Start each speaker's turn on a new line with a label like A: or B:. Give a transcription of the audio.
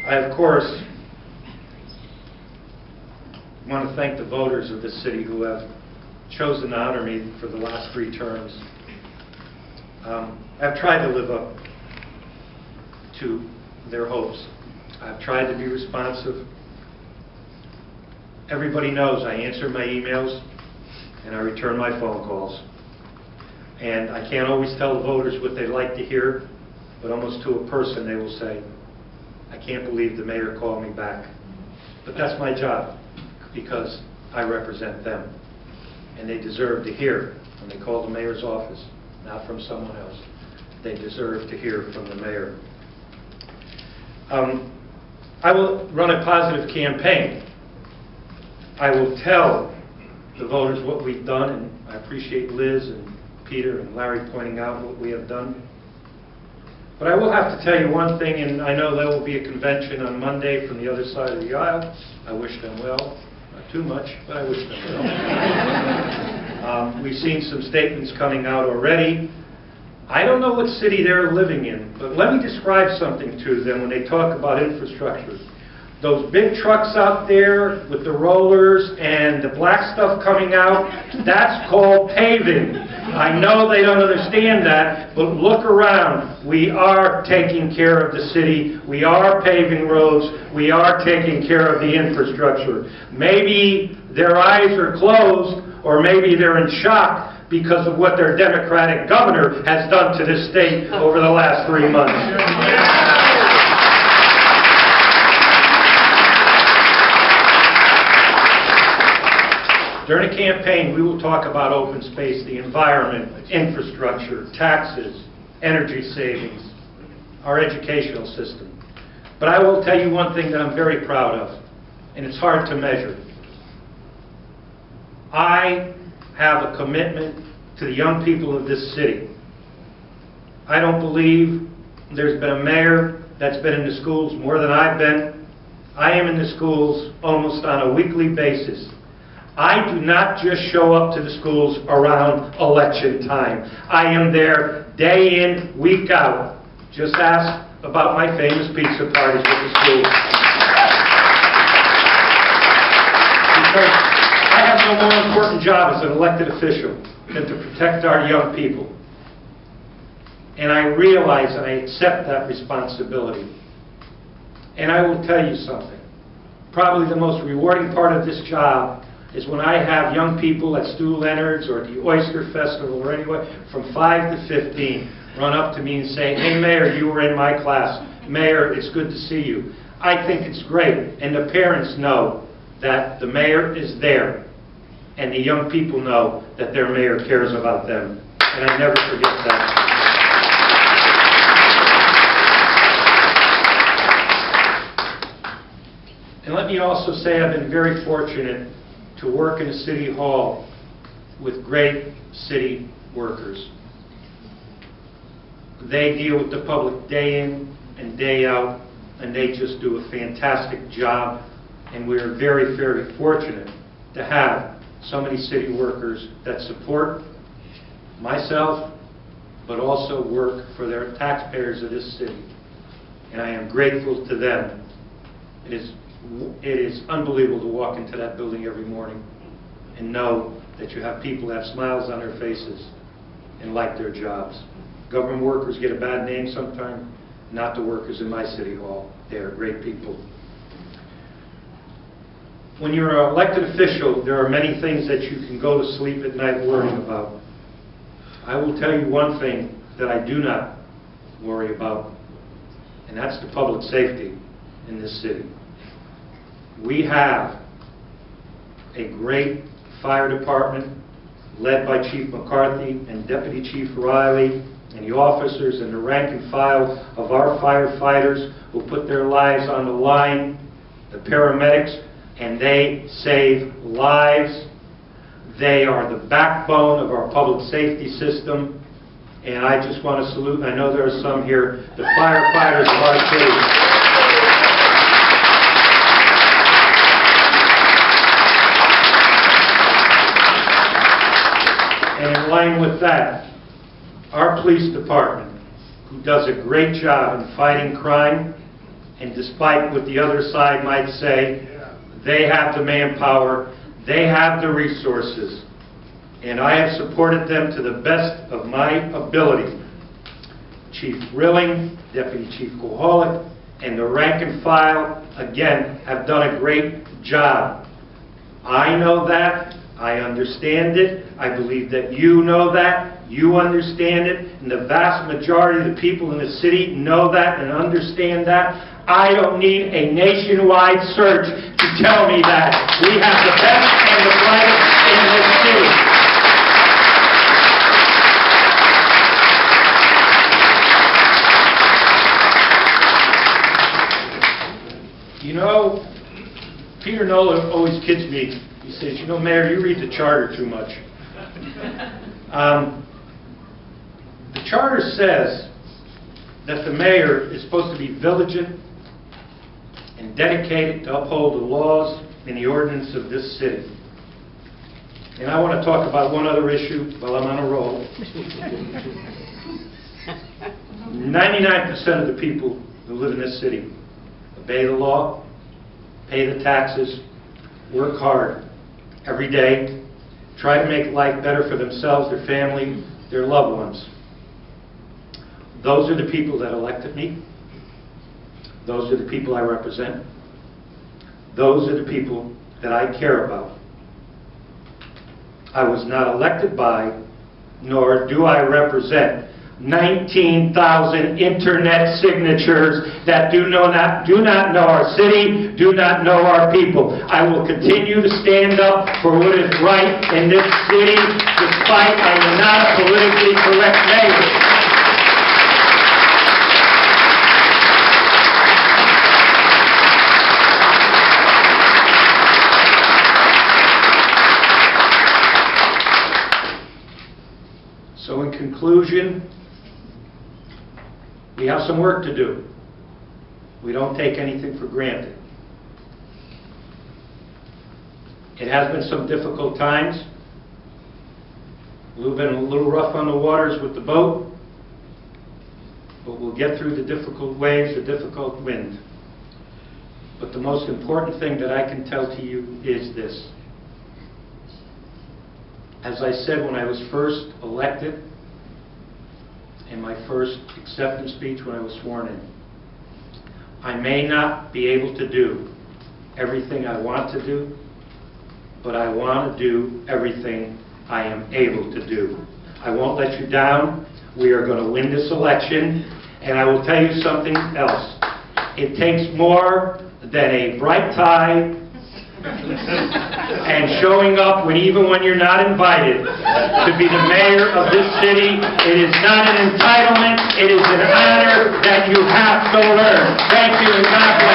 A: I, of course, want to thank the voters of this city who have chosen to honor me for the last 3 terms. I've tried to live up to their hopes. I've tried to be responsive. Everybody knows I answer my emails and I return my phone calls. And I can't always tell the voters what they'd like to hear, but almost to a person they will say, "I can't believe the mayor called me back." But that's my job, because I represent them. And they deserve to hear when they call the mayor's office, not from someone else. They deserve to hear from the mayor. I will run a positive campaign. I will tell the voters what we've done, and I appreciate Liz and Peter and Larry pointing out what we have done. But I will have to tell you one thing, and I know there will be a convention on Monday from the other side of the aisle. I wish them well. Not too much, but I wish them well. We've seen some statements coming out already. I don't know what city they're living in, but let me describe something to them when they talk about infrastructure. Those big trucks out there with the rollers and the black stuff coming out, that's called paving. I know they don't understand that, but look around. We are taking care of the city. We are paving roads. We are taking care of the infrastructure. Maybe their eyes are closed, or maybe they're in shock because of what their Democratic governor has done to this state over the last 3 months. During the campaign, we will talk about open space, the environment, infrastructure, taxes, energy savings, our educational system. But I will tell you one thing that I'm very proud of, and it's hard to measure. I have a commitment to the young people of this city. I don't believe there's been a mayor that's been in the schools more than I've been. I am in the schools almost on a weekly basis. I do not just show up to the schools around election time. I am there day in, week out. Just ask about my famous pizza parties with the schools. Because I have no more important job as an elected official than to protect our young people. And I realize and I accept that responsibility. And I will tell you something. Probably the most rewarding part of this job is when I have young people at Stu Leonard's or at the Oyster Festival or anywhere from 5 to 15 run up to me and say, "Hey Mayor, you were in my class. Mayor, it's good to see you." I think it's great, and the parents know that the mayor is there, and the young people know that their mayor cares about them, and I never forget that. And let me also say I've been very fortunate to work in a city hall with great city workers. They deal with the public day in and day out, and they just do a fantastic job. And we're very, very fortunate to have so many city workers that support myself, but also work for their taxpayers of this city. And I am grateful to them. It is unbelievable to walk into that building every morning and know that you have people that have smiles on their faces and like their jobs. Government workers get a bad name sometimes, not the workers in my city hall. They are great people. When you're an elected official, there are many things that you can go to sleep at night worrying about. I will tell you one thing that I do not worry about, and that's the public safety in this city. We have a great fire department led by Chief McCarthy and Deputy Chief Riley and the officers and the rank and file of our firefighters who put their lives on the line, the paramedics, and they save lives. They are the backbone of our public safety system, and I just want to salute, I know there are some here, the firefighters of our city. And in line with that, our police department, who does a great job in fighting crime And despite what the other side might say, they have the manpower, they have the resources, and I have supported them to the best of my ability. Chief Rilling, Deputy Chief Koholic, and the rank and file, again, have done a great job. I know that. I understand it. I believe that you know that. You understand it. And the vast majority of the people in the city know that and understand that. I don't need a nationwide search to tell me that. We have the best and the brightest in this city. You know, Peter Nolan always kids me. He says, you know, Mayor, you read the charter too much. The charter says that the mayor is supposed to be vigilant and dedicated to uphold the laws and the ordinance of this city. And I want to talk about one other issue while I'm on a roll. 99% of the people who live in this city obey the law, pay the taxes, work hard every day, try to make life better for themselves, their family, their loved ones. Those are the people that elected me. Those are the people I represent. Those are the people that I care about. I was not elected by, nor do I represent 19,000 internet signatures that do not know our city, do not know our people. I will continue to stand up for what is right in this city, despite I am not a politically correct mayor. So in conclusion, we have some work to do. We don't take anything for granted. It has been some difficult times. We've been a little rough on the waters with the boat, but we'll get through the difficult waves, the difficult wind. But the most important thing that I can tell to you is this. As I said when I was first elected, in my first acceptance speech when I was sworn in, I may not be able to do everything I want to do, but I want to do everything I am able to do. I won't let you down. We are going to win this election, and I will tell you something else. It takes more than a bright tie and showing up even when you're not invited to be the mayor of this city. It is not an entitlement, it is an honor that you have to learn. Thank you, and God bless.